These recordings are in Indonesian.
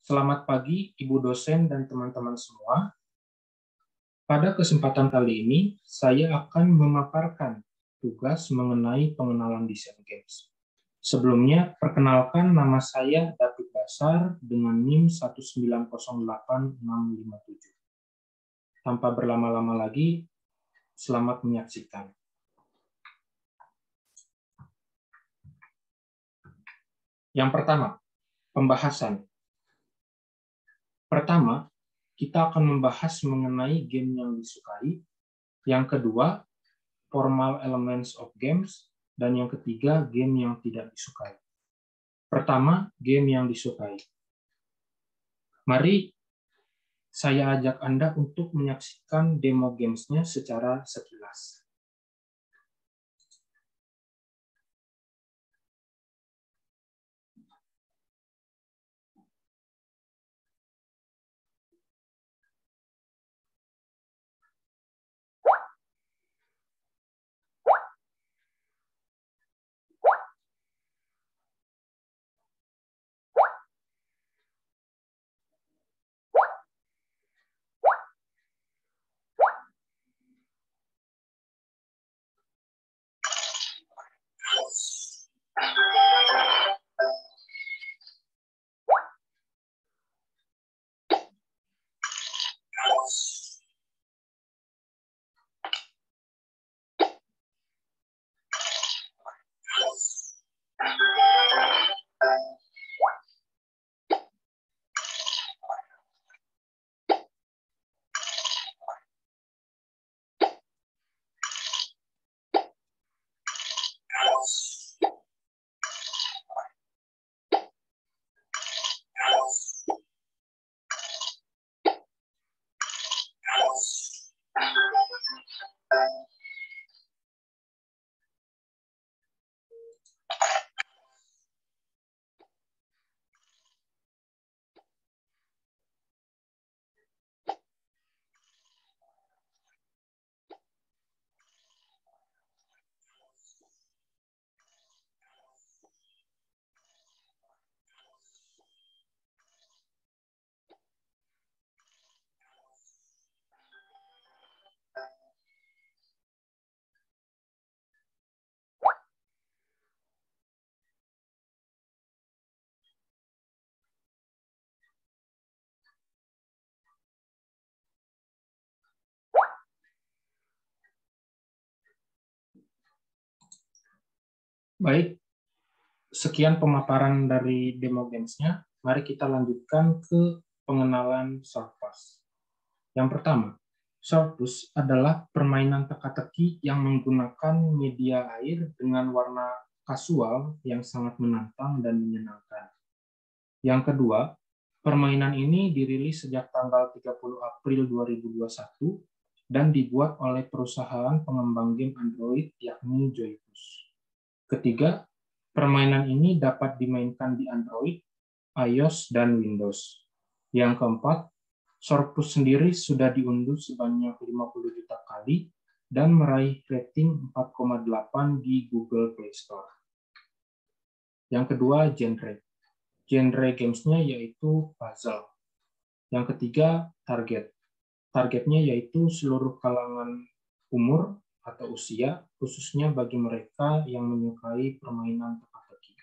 Selamat pagi, Ibu dosen dan teman-teman semua. Pada kesempatan kali ini, saya akan memaparkan tugas mengenai pengenalan desain games. Sebelumnya, perkenalkan nama saya David Basar dengan NIM 1908657. Tanpa berlama-lama lagi, selamat menyaksikan. Yang pertama, pembahasan. Pertama, kita akan membahas mengenai game yang disukai. Yang kedua, formal elements of games. Dan yang ketiga, game yang tidak disukai. Pertama, game yang disukai. Mari saya ajak Anda untuk menyaksikan demo gamesnya secara sekilas. Baik, sekian pemaparan dari demo gamesnya. Mari kita lanjutkan ke pengenalan Surfus. Yang pertama, Surfus adalah permainan teka-teki yang menggunakan media air dengan warna kasual yang sangat menantang dan menyenangkan. Yang kedua, permainan ini dirilis sejak tanggal 30 April 2021 dan dibuat oleh perusahaan pengembang game Android yakni Joyfus. Ketiga, permainan ini dapat dimainkan di Android, iOS, dan Windows. Yang keempat, Surfus sendiri sudah diunduh sebanyak 50 juta kali dan meraih rating 4,8 di Google Play Store. Yang kedua, genre. Genre gamesnya yaitu puzzle. Yang ketiga, target. Targetnya yaitu seluruh kalangan umur atau usia, khususnya bagi mereka yang menyukai permainan teka-teki.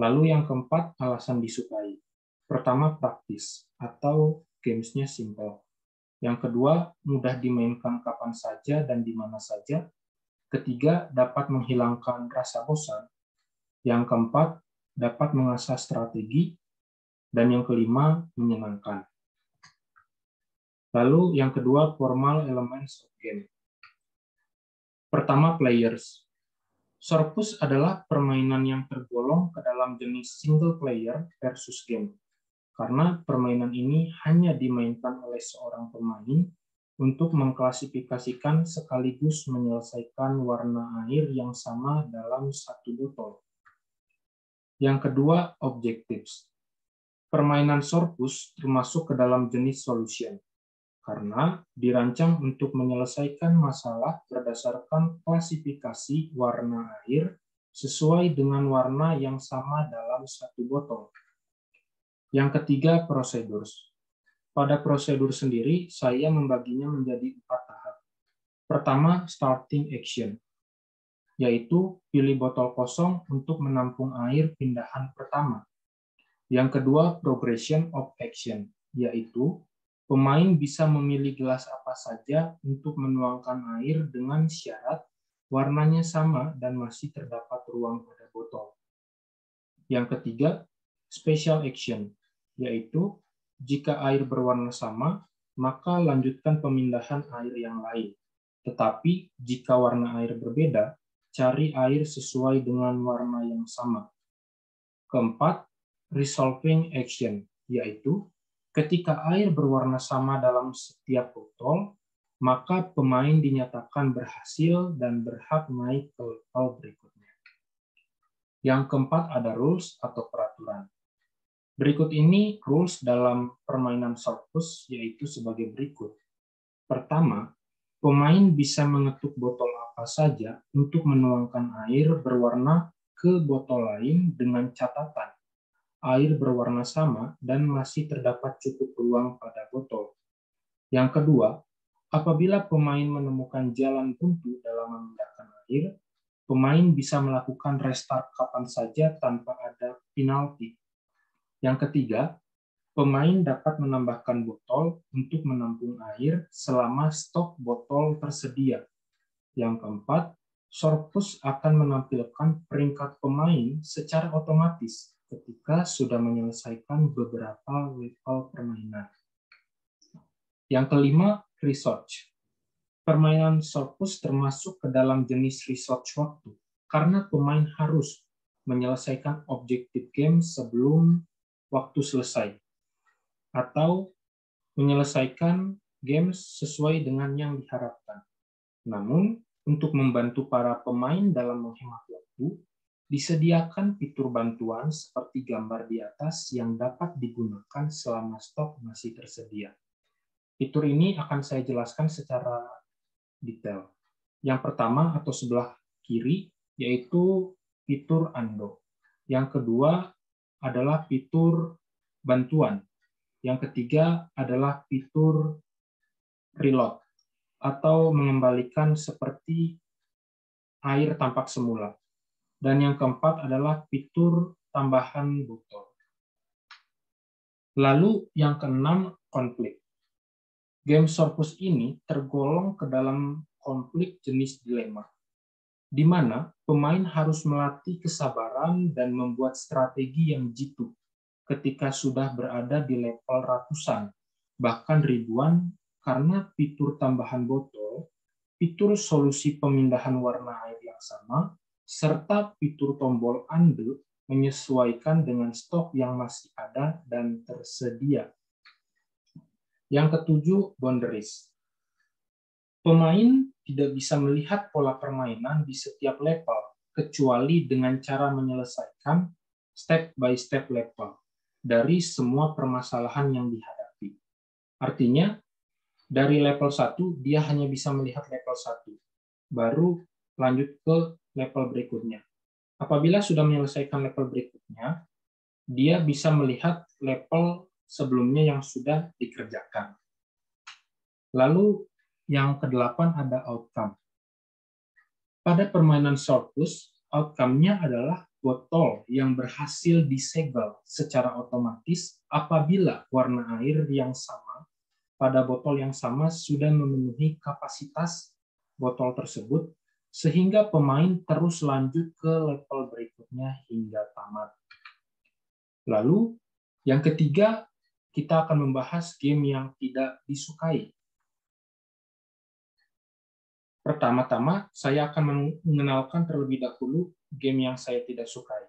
Lalu yang keempat, alasan disukai. Pertama, praktis atau gamesnya simple. Yang kedua, mudah dimainkan kapan saja dan di mana saja. Ketiga, dapat menghilangkan rasa bosan. Yang keempat, dapat mengasah strategi. Dan yang kelima, menyenangkan. Lalu yang kedua, formal elements of game. Pertama, players. Surfus adalah permainan yang tergolong ke dalam jenis single player versus game, karena permainan ini hanya dimainkan oleh seorang pemain untuk mengklasifikasikan sekaligus menyelesaikan warna air yang sama dalam satu botol. Yang kedua, objectives. Permainan Surfus termasuk ke dalam jenis solution, karena dirancang untuk menyelesaikan masalah berdasarkan klasifikasi warna air sesuai dengan warna yang sama dalam satu botol. Yang ketiga, procedures. Pada prosedur sendiri, saya membaginya menjadi 4 tahap. Pertama, starting action, yaitu pilih botol kosong untuk menampung air pindahan pertama. Yang kedua, progression of action, yaitu pemain bisa memilih gelas apa saja untuk menuangkan air dengan syarat warnanya sama dan masih terdapat ruang pada botol. Yang ketiga, special action, yaitu jika air berwarna sama, maka lanjutkan pemindahan air yang lain. Tetapi jika warna air berbeda, cari air sesuai dengan warna yang sama. Keempat, resolving action, yaitu ketika air berwarna sama dalam setiap botol, maka pemain dinyatakan berhasil dan berhak naik ke level berikutnya. Yang keempat ada rules atau peraturan. Berikut ini rules dalam permainan Swordpush, yaitu sebagai berikut. Pertama, pemain bisa mengetuk botol apa saja untuk menuangkan air berwarna ke botol lain dengan catatan air berwarna sama dan masih terdapat cukup ruang pada botol. Yang kedua, apabila pemain menemukan jalan buntu dalam memindahkan air, pemain bisa melakukan restart kapan saja tanpa ada penalti. Yang ketiga, pemain dapat menambahkan botol untuk menampung air selama stok botol tersedia. Yang keempat, Swordpush akan menampilkan peringkat pemain secara otomatis ketika sudah menyelesaikan beberapa level permainan. Yang kelima, research. Permainan Swordpush termasuk ke dalam jenis research waktu, karena pemain harus menyelesaikan objektif game sebelum waktu selesai, atau menyelesaikan game sesuai dengan yang diharapkan. Namun, untuk membantu para pemain dalam menghemat waktu, disediakan fitur bantuan seperti gambar di atas yang dapat digunakan selama stok masih tersedia. Fitur ini akan saya jelaskan secara detail. Yang pertama atau sebelah kiri yaitu fitur undo. Yang kedua adalah fitur bantuan. Yang ketiga adalah fitur reload atau mengembalikan seperti air tampak semula. Dan yang keempat adalah fitur tambahan botol. Lalu yang keenam, konflik. Game Swordpush ini tergolong ke dalam konflik jenis dilema, di mana pemain harus melatih kesabaran dan membuat strategi yang jitu ketika sudah berada di level ratusan, bahkan ribuan, karena fitur tambahan botol, fitur solusi pemindahan warna air yang sama, serta fitur tombol undo menyesuaikan dengan stok yang masih ada dan tersedia. Yang ketujuh, boundaries. Pemain tidak bisa melihat pola permainan di setiap level, kecuali dengan cara menyelesaikan step-by-step level dari semua permasalahan yang dihadapi. Artinya, dari level 1, dia hanya bisa melihat level 1, baru lanjut ke level berikutnya. Apabila sudah menyelesaikan level berikutnya, dia bisa melihat level sebelumnya yang sudah dikerjakan. Lalu yang ke-8 ada outcome. Pada permainan Swordpush, outcome-nya adalah botol yang berhasil disegel secara otomatis apabila warna air yang sama pada botol yang sama sudah memenuhi kapasitas botol tersebut, sehingga pemain terus lanjut ke level berikutnya hingga tamat. Lalu, yang ketiga, kita akan membahas game yang tidak disukai. Pertama-tama, saya akan mengenalkan terlebih dahulu game yang saya tidak sukai,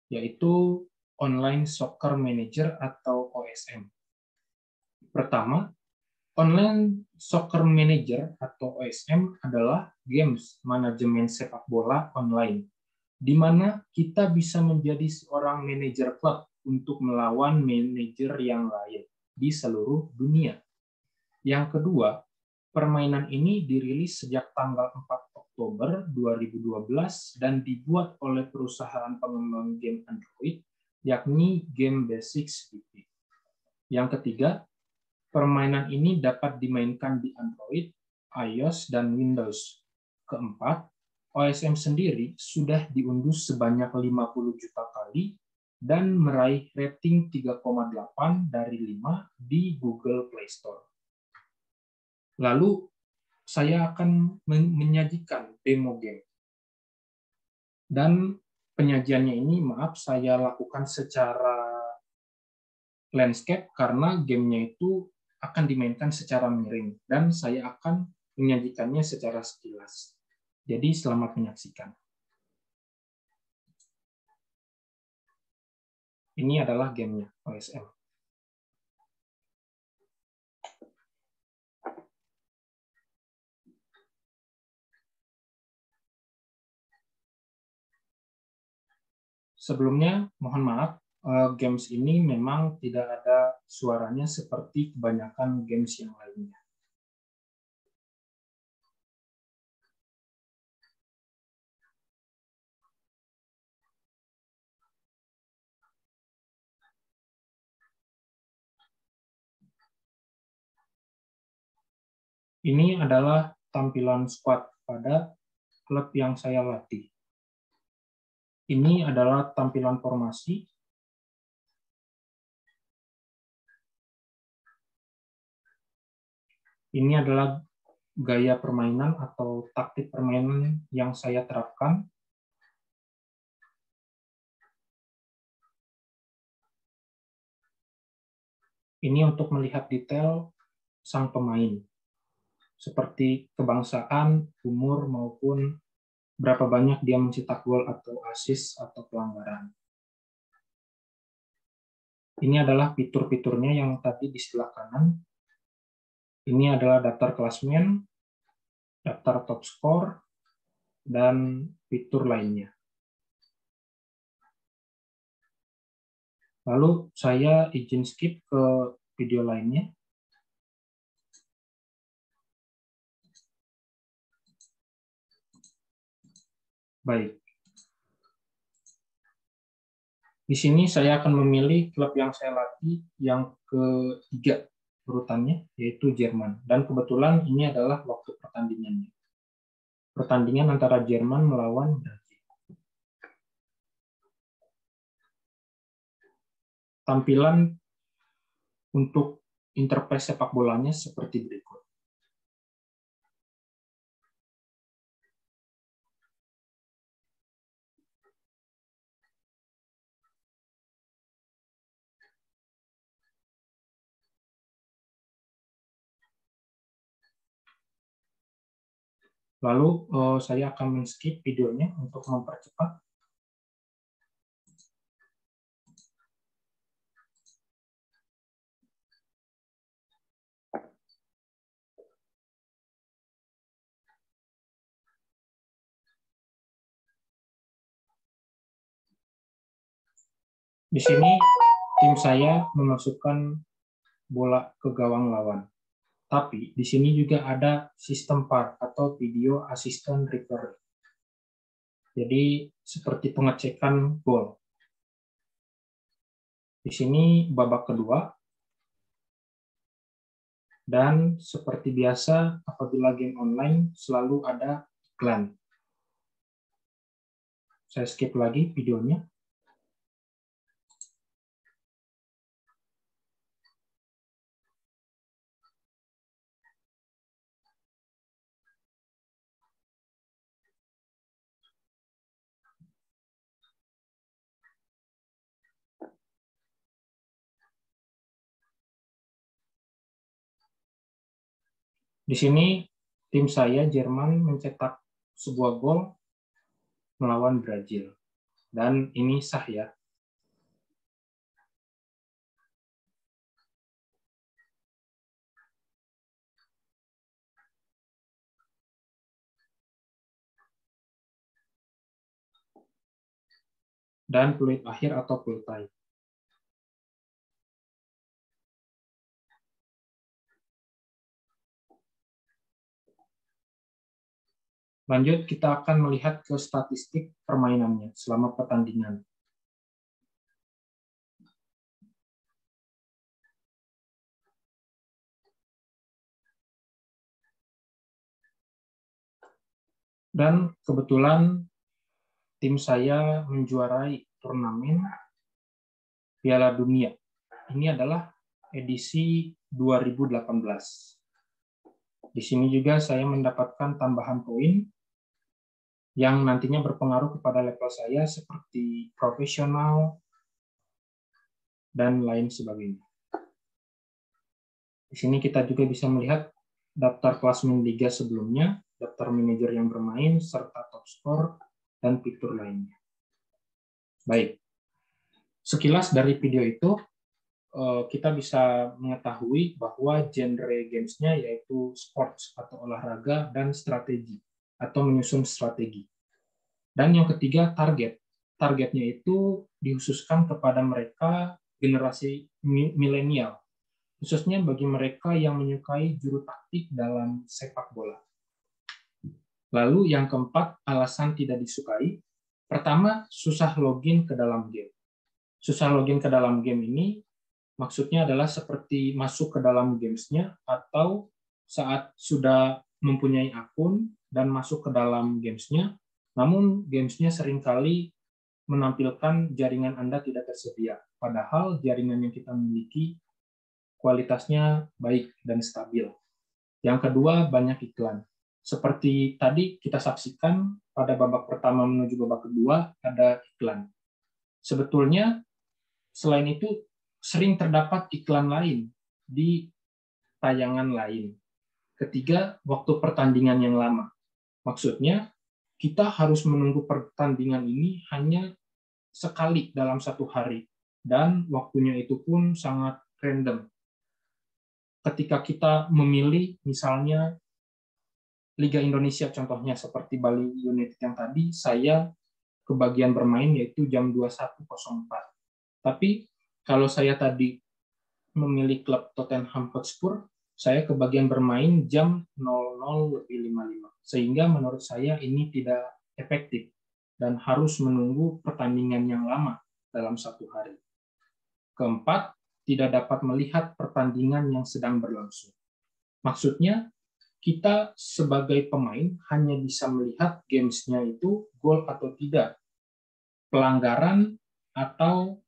yaitu Online Soccer Manager atau OSM. Pertama, Online Soccer Manager atau OSM adalah games manajemen sepak bola online, di mana kita bisa menjadi seorang manajer klub untuk melawan manajer yang lain di seluruh dunia. Yang kedua, permainan ini dirilis sejak tanggal 4 Oktober 2012 dan dibuat oleh perusahaan pengembang game Android yakni game basics BP. Yang ketiga, permainan ini dapat dimainkan di Android, iOS, dan Windows. Keempat, OSM sendiri sudah diunduh sebanyak 50 juta kali dan meraih rating 3,8 dari 5 di Google Play Store. Lalu, saya akan menyajikan demo game. Dan penyajiannya ini, maaf, saya lakukan secara landscape karena gamenya itu akan dimainkan secara miring dan saya akan menyajikannya secara sekilas. Jadi selamat menyaksikan. Ini adalah gamenya OSM. Sebelumnya, mohon maaf, games ini memang tidak ada suaranya seperti kebanyakan games yang lainnya. Ini adalah tampilan squad pada klub yang saya latih. Ini adalah tampilan formasi. Ini adalah gaya permainan atau taktik permainan yang saya terapkan. Ini untuk melihat detail sang pemain, seperti kebangsaan, umur, maupun berapa banyak dia mencetak gol atau assist atau pelanggaran. Ini adalah fitur-fiturnya yang tadi di sebelah kanan. Ini adalah daftar klasmen, daftar top score, dan fitur lainnya. Lalu saya izin skip ke video lainnya. Baik. Di sini saya akan memilih klub yang saya latih yang ketiga urutannya, yaitu Jerman. Dan kebetulan ini adalah waktu pertandingannya. Pertandingan antara Jerman melawan Brazil. Tampilan untuk interface sepak bolanya seperti berikut. Lalu saya akan men-skip videonya untuk mempercepat. Di sini tim saya memasukkan bola ke gawang lawan. Tapi di sini juga ada sistem VAR atau video assistant referee. Jadi seperti pengecekan gol. Di sini babak kedua. Dan seperti biasa apabila game online selalu ada iklan. Saya skip lagi videonya. Di sini tim saya Jerman mencetak sebuah gol melawan Brazil. Dan ini sah ya. Dan peluit akhir atau full time. Lanjut, kita akan melihat ke statistik permainannya selama pertandingan. Dan kebetulan tim saya menjuarai turnamen Piala Dunia. Ini adalah edisi 2018. Di sini juga saya mendapatkan tambahan poin yang nantinya berpengaruh kepada level saya seperti profesional dan lain sebagainya. Di sini kita juga bisa melihat daftar klasemen liga sebelumnya, daftar manajer yang bermain, serta top skor dan fitur lainnya. Baik, sekilas dari video itu kita bisa mengetahui bahwa genre gamesnya yaitu sports atau olahraga dan strategi atau menyusun strategi. Dan yang ketiga, target. Targetnya itu dikhususkan kepada mereka generasi milenial, khususnya bagi mereka yang menyukai juru taktik dalam sepak bola. Lalu yang keempat, alasan tidak disukai. Pertama, susah login ke dalam game. Susah login ke dalam game ini maksudnya adalah seperti masuk ke dalam gamesnya atau saat sudah mempunyai akun dan masuk ke dalam gamesnya, namun gamesnya seringkali menampilkan jaringan Anda tidak tersedia, padahal jaringan yang kita miliki kualitasnya baik dan stabil. Yang kedua, banyak iklan. Seperti tadi kita saksikan pada babak pertama menuju babak kedua ada iklan. Sebetulnya selain itu sering terdapat iklan lain di tayangan lain. Ketiga, waktu pertandingan yang lama. Maksudnya, kita harus menunggu pertandingan ini hanya sekali dalam satu hari, dan waktunya itu pun sangat random. Ketika kita memilih, misalnya Liga Indonesia contohnya seperti Bali United yang tadi, saya kebagian bermain yaitu jam 21.04. Tapi kalau saya tadi memilih klub Tottenham Hotspur, saya kebagian bermain jam 00.55. Sehingga menurut saya ini tidak efektif dan harus menunggu pertandingan yang lama dalam satu hari. Keempat, tidak dapat melihat pertandingan yang sedang berlangsung. Maksudnya, kita sebagai pemain hanya bisa melihat gamesnya itu gol atau tidak, pelanggaran atau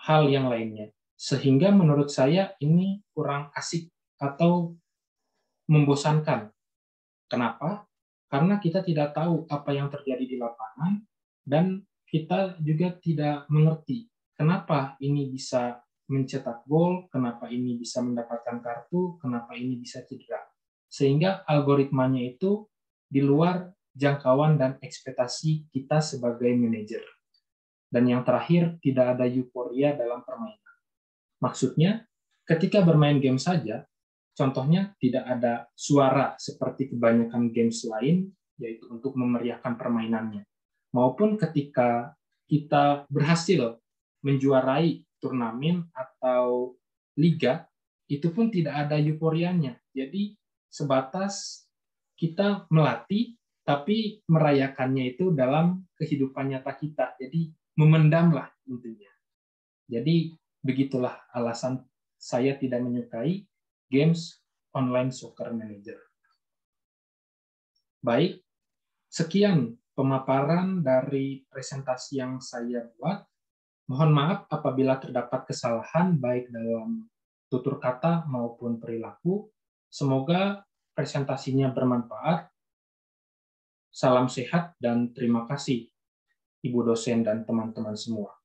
hal yang lainnya. Sehingga menurut saya ini kurang asik atau membosankan. Kenapa? Karena kita tidak tahu apa yang terjadi di lapangan dan kita juga tidak mengerti kenapa ini bisa mencetak gol, kenapa ini bisa mendapatkan kartu, kenapa ini bisa cedera. Sehingga algoritmanya itu di luar jangkauan dan ekspektasi kita sebagai manajer. Dan yang terakhir, tidak ada euforia dalam permainan. Maksudnya, ketika bermain game saja, contohnya tidak ada suara seperti kebanyakan games lain, yaitu untuk memeriahkan permainannya. Maupun ketika kita berhasil menjuarai turnamen atau liga, itu pun tidak ada euforianya. Jadi, sebatas kita melatih, tapi merayakannya itu dalam kehidupan nyata kita. Jadi, memendamlah intinya. Jadi begitulah alasan saya tidak menyukai games online soccer manager. Baik, sekian pemaparan dari presentasi yang saya buat. Mohon maaf apabila terdapat kesalahan baik dalam tutur kata maupun perilaku. Semoga presentasinya bermanfaat. Salam sehat dan terima kasih Ibu dosen dan teman-teman semua.